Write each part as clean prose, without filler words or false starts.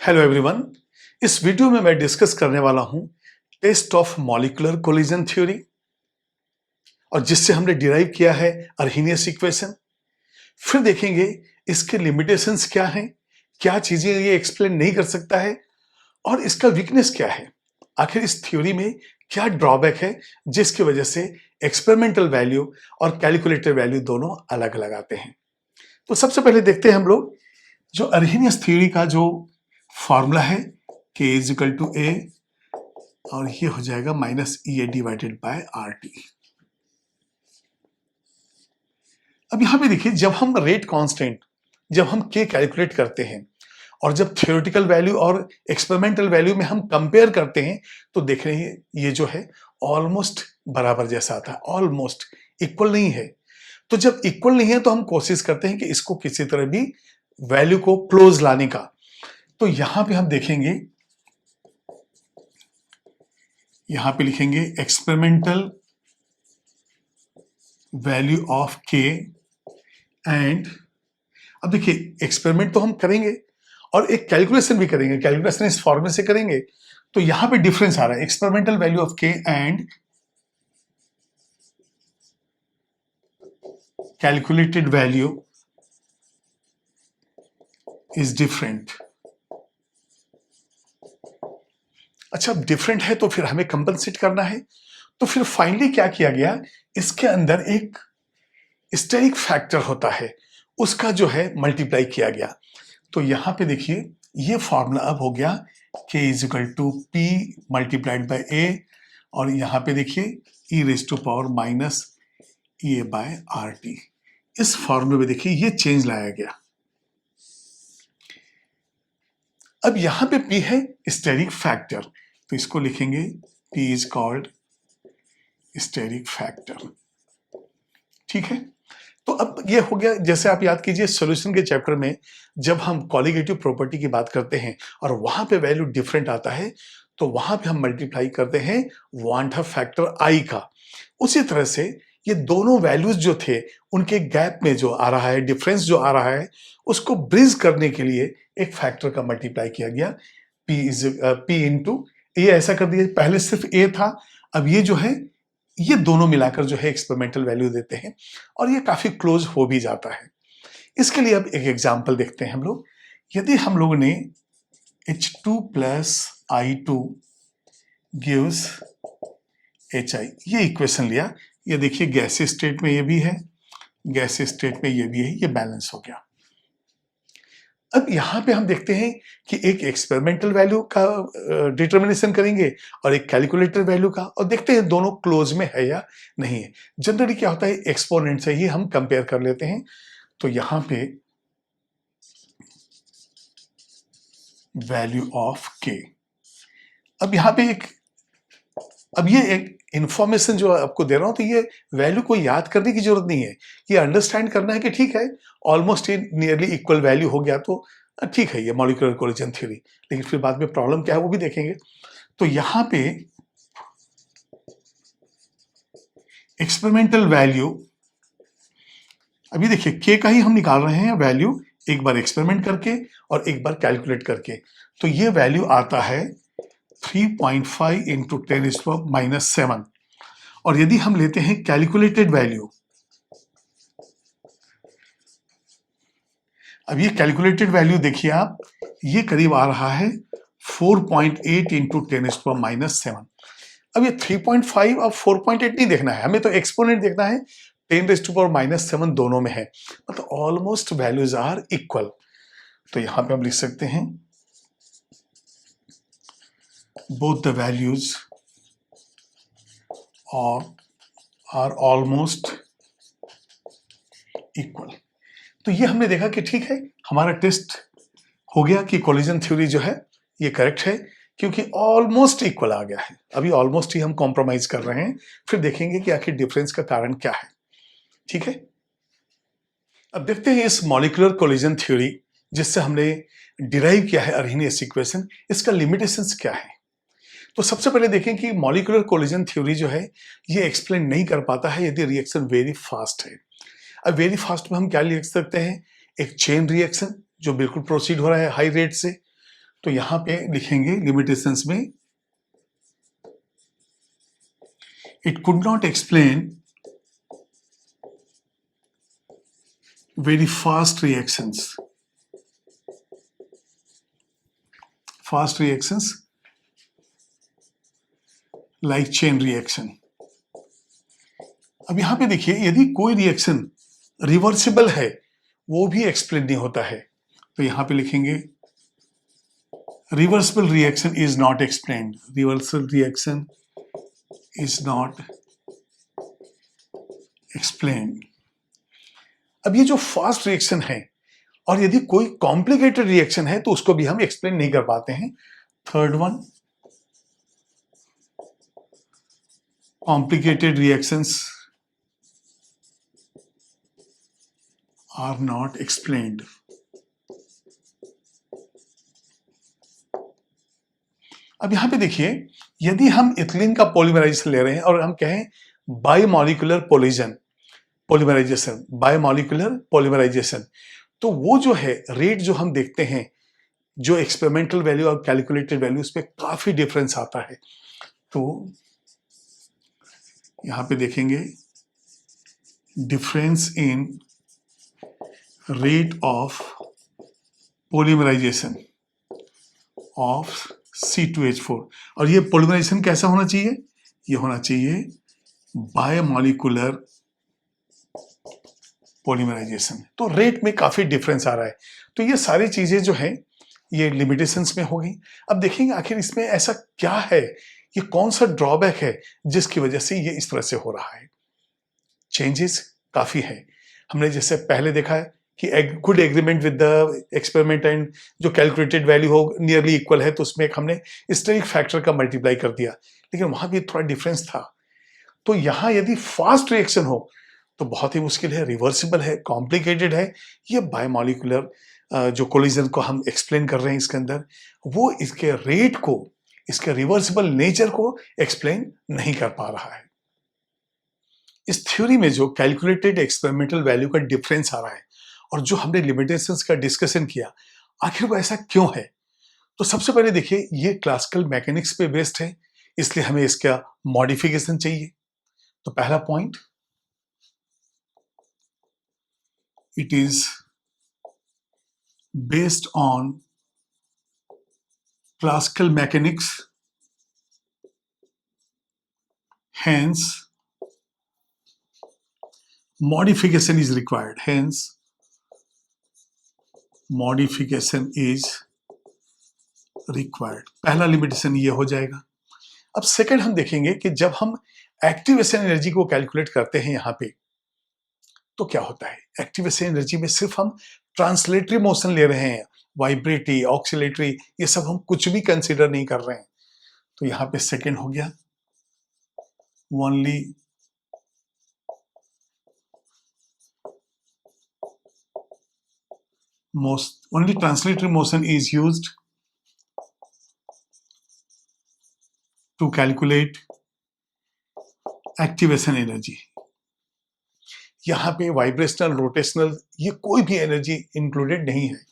Hello everyone. इस video में मैं डिस्कस करने वाला हूं test of molecular collision theory और जिससे हमने डिराइव किया है अर्हीनियस इक्वेशन। फिर देखेंगे इसके लिमिटेशंस क्या हैं, क्या चीजें ये एक्सप्लेन नहीं कर सकता है और इसका वीकनेस क्या है। आखिर इस थ्योरी में क्या ड्रॉबैक है जिसकी वजह से एक्सपेरिमेंटल वैल्यू और कैलकुलेटेड वैल्यू दोनों अलग अलग आते हैं। तो सबसे पहले देखते हैं हम लोग जो अर्हीनियस थ्योरी का जो फॉर्मूला है k इज इक्वल टू ए और ये हो जाएगा minus E A divided by R T. अब यहां पे देखिए, जब हम रेट कांस्टेंट जब हम k कैलकुलेट करते हैं और जब थ्योरेटिकल वैल्यू और एक्सपेरिमेंटल वैल्यू में हम कंपेयर करते हैं तो देख रहे हैं ये जो है ऑलमोस्ट बराबर जैसा आता है, ऑलमोस्ट इक्वल नहीं है। तो जब इक्वल नहीं है तो हम कोशिश करते हैं कि इसको किसी तरह भी वैल्यू को क्लोज लाने का। तो यहां पे हम देखेंगे, यहां पे लिखेंगे experimental value of k and, अब देखिए एक्सपेरिमेंट तो हम करेंगे और एक कैलकुलेशन भी करेंगे, कैलकुलेशन इस फॉर्मूले से करेंगे। तो यहां पे डिफरेंस आ रहा है, experimental value of k and calculated value is different. अच्छा, अब डिफरेंट है तो फिर हमें कंपनसेट करना है। तो फिर फाइनली क्या किया गया, इसके अंदर एक स्टेरिक फैक्टर होता है, उसका जो है मल्टीप्लाई किया गया। तो यहां पे देखिए ये फॉर्मूला अब हो गया k is equal to P multiplied by a और यहां पे देखिए e raise to power minus A by R T. इस फॉर्मूले में देखिए ये चेंज लाया गया। अब यहां पे p है स्टेरिक फैक्टर, तो इसको लिखेंगे p is called steric factor. ठीक है, तो अब ये हो गया। जैसे आप याद कीजिए सॉल्यूशन के चैप्टर में जब हम कॉलिगेटिव प्रॉपर्टी की बात करते हैं और वहां पे वैल्यू डिफरेंट आता है तो वहां पे हम मल्टीप्लाई करते हैं वांट फैक्टर i का। उसी तरह से ये दोनों वैल्यूज जो थे उनके गैप में जो आ रहा है, डिफरेंस जो आ रहा है, उसको ब्रिज करने के लिए एक फैक्टर का मल्टीप्लाई किया गया p इंटू ये। ऐसा कर दिया, पहले सिर्फ a था, अब ये जो है ये दोनों मिलाकर जो है एक्सपेरिमेंटल वैल्यू देते हैं और ये काफी क्लोज हो भी जाता है। इसके लिए अब एक एग्जांपल देखते हैं हम लोग। यदि हम लोगों ने H2 plus I2 gives HI ये इक्वेशन लिया, ये देखिए गैस स्टेट में ये भी है, गैस स्टेट में ये भी है, ये बैलेंस हो गया। अब यहां पे हम देखते हैं कि एक एक्सपेरिमेंटल वैल्यू का डिटर्मिनेशन करेंगे और एक कैलकुलेटर वैल्यू का, और देखते हैं दोनों क्लोज में है या नहीं है। जनरली क्या होता है, एक्सपोनेंट से ही हम कंपेयर कर लेते हैं। तो यहां पे वैल्यू ऑफ k, अब यहां पे अब ये एक इंफॉर्मेशन जो आपको दे रहा हूं, तो ये वैल्यू को याद करने की जरूरत नहीं है, ये अंडरस्टैंड करना है कि ठीक है ऑलमोस्ट नियरली इक्वल वैल्यू हो गया तो ठीक है, ये मॉलिक्यूलर कोलिजन थ्योरी। लेकिन फिर बाद में प्रॉब्लम क्या है वो भी देखेंगे। तो यहां पे एक्सपेरिमेंटल वैल्यू, अभी देखिए k का ही हम निकाल रहे हैं वैल्यू, एक बार एक्सपेरिमेंट करके और एक बार कैलकुलेट करके। तो ये वैल्यू आता है 3.5 इंटू 10⁻⁻⁷। और यदि हम लेते हैं कैलकुलेटेड वैल्यू, अब ये कैलकुलेटेड वैल्यू देखिए आप, ये करीब आ रहा है 4.8 इंटू 10⁻⁷। अब ये 3.5 और 4.8 नहीं देखना है, हमें तो एक्सपोनेंट देखना है, 10⁻⁷ दोनों में है, मतलब ऑलमोस्ट वैल्यूज आर इक्वल। तो यहां पे हम लिख सकते हैं both the values are almost equal। तो ये हमने देखा कि ठीक है, हमारा टेस्ट हो गया कि कोलिजन थ्योरी जो है ये करेक्ट है, क्योंकि ऑलमोस्ट इक्वल आ गया है। अभी ऑलमोस्ट ही हम कॉम्प्रोमाइज कर रहे हैं, फिर देखेंगे कि आखिर डिफरेंस का कारण क्या है। ठीक है, अब देखते हैं इस मॉलिक्यूलर कोलिजन थ्योरी जिससे हमने डिराइव किया है अर्हीनियस इक्वेशन, इसका लिमिटेशंस क्या है। तो सबसे पहले देखें कि मॉलिक्यूलर कोलिजन थ्योरी जो है ये एक्सप्लेन नहीं कर पाता है यदि रिएक्शन वेरी फास्ट है। अब वेरी फास्ट में हम क्या लिख सकते हैं, एक चेन रिएक्शन जो बिल्कुल प्रोसीड हो रहा है हाई रेट से, तो यहां पे लिखेंगे लिमिटेशंस में, it could not explain very fast reactions like chain reaction। अब यहां पे देखिए, यदि कोई रिएक्शन रिवर्सिबल है वो भी एक्सप्लेन नहीं होता है, तो यहां पे लिखेंगे reversible reaction is not explained, reversal reaction is not explained. अब ये जो फास्ट रिएक्शन है और यदि कोई कॉम्प्लिकेटेड रिएक्शन है तो उसको भी हम एक्सप्लेन नहीं कर पाते हैं। Third one, complicated reactions are not explained. अब यहां पे देखिए, यदि हम इथिलीन का पॉलीमराइजेशन ले रहे हैं और हम कहें बायोमॉलिक्यूलर पॉलीमराइजेशन, बायोमॉलिक्यूलर पॉलीमराइजेशन, तो वो जो है रेट जो हम देखते हैं, जो एक्सपेरिमेंटल वैल्यू और कैलकुलेटेड वैल्यू, उस पर काफी डिफरेंस आता है। तो यहां पे देखेंगे difference in rate of polymerization of C2H4, और ये पॉलीमराइजेशन कैसा होना चाहिए? ये होना चाहिए बायोमॉलिक्यूलर पॉलीमराइजेशन। तो रेट में काफी डिफरेंस आ रहा है। तो ये सारी चीजें जो है ये लिमिटेशंस में हो गई। अब देखेंगे आखिर इसमें ऐसा क्या है, ये कौन सा ड्रॉबैक है जिसकी वजह से ये इस तरह से हो रहा है। चेंजेस काफी है। हमने जैसे पहले देखा है कि good agreement with the experiment and जो कैलकुलेटेड वैल्यू हो नियरली इक्वल है, तो उसमें हमने स्टेरिक फैक्टर का मल्टीप्लाई कर दिया, लेकिन वहां भी थोड़ा डिफरेंस था। तो यहां यदि फास्ट रिएक्शन हो तो बहुत ही मुश्किल है, रिवर्सिबल है, कॉम्प्लिकेटेड है। ये बायोमॉलिक्यूलर जो कोलिजन को हम एक्सप्लेन कर रहे हैं इसके अंदर, वो इसके रेट को, इसके रिवर्सिबल नेचर को एक्सप्लेन नहीं कर पा रहा है। इस थ्योरी में जो कैलकुलेटेड एक्सपेरिमेंटल वैल्यू का डिफरेंस आ रहा है और जो हमने लिमिटेशंस का डिस्कशन किया, आखिर वो ऐसा क्यों है? तो सबसे पहले देखिए, ये क्लासिकल मैकेनिक्स पे बेस्ड है, इसलिए हमें इसका मॉडिफिकेशन चाहिए। तो पहला point, it is based on classical mechanics, hence modification is required, hence modification is required। पहला लिमिटेशन ये हो जाएगा। अब सेकंड हम देखेंगे कि जब हम एक्टिवेशन एनर्जी को कैलकुलेट करते हैं यहां पे, तो क्या होता है? एक्टिवेशन एनर्जी में सिर्फ हम ट्रांसलेटरी मोशन ले रहे हैं, वाइब्रेटरी, ऑक्सिलेटरी, ये सब हम कुछ भी कंसीडर नहीं कर रहे हैं। तो यहां पे सेकंड हो गया, only translatory motion is used to calculate activation energy. यहां पे वाइब्रेशनल, रोटेशनल, ये कोई भी एनर्जी इंक्लूडेड नहीं है।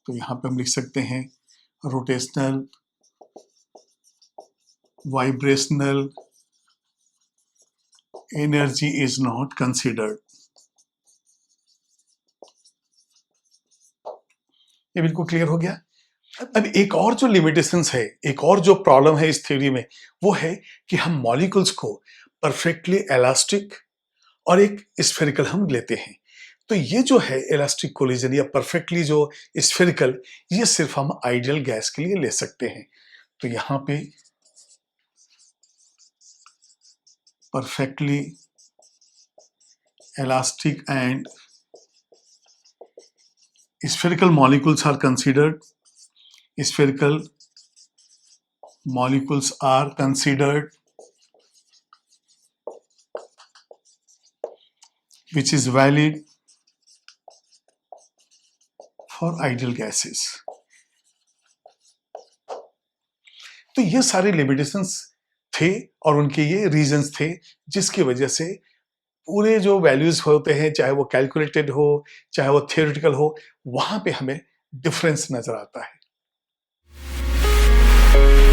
तो यहां पे हम लिख सकते हैं rotational, vibrational energy is not considered. ये बिल्कुल क्लियर हो गया। अब एक और जो लिमिटेशंस है, एक और जो प्रॉब्लम है इस थ्योरी में, वो है कि हम मॉलिक्यूल्स को परफेक्टली इलास्टिक और एक स्फेरिकल हम लेते हैं। तो ये जो है इलास्टिक कोलिजन या परफेक्टली जो स्फेरिकल, ये सिर्फ हम आइडियल गैस के लिए ले सकते हैं। तो यहां पे perfectly elastic and spherical molecules are considered, spherical molecules are considered, which is valid for ideal gases। तो ये सारे लिमिटेशंस थे और उनके ये रीजंस थे जिसकी वजह से पूरे जो वैल्यूज होते हैं, चाहे वो कैलकुलेटेड हो चाहे वो थियोरेटिकल हो, वहां पे हमें डिफरेंस नजर आता है। है।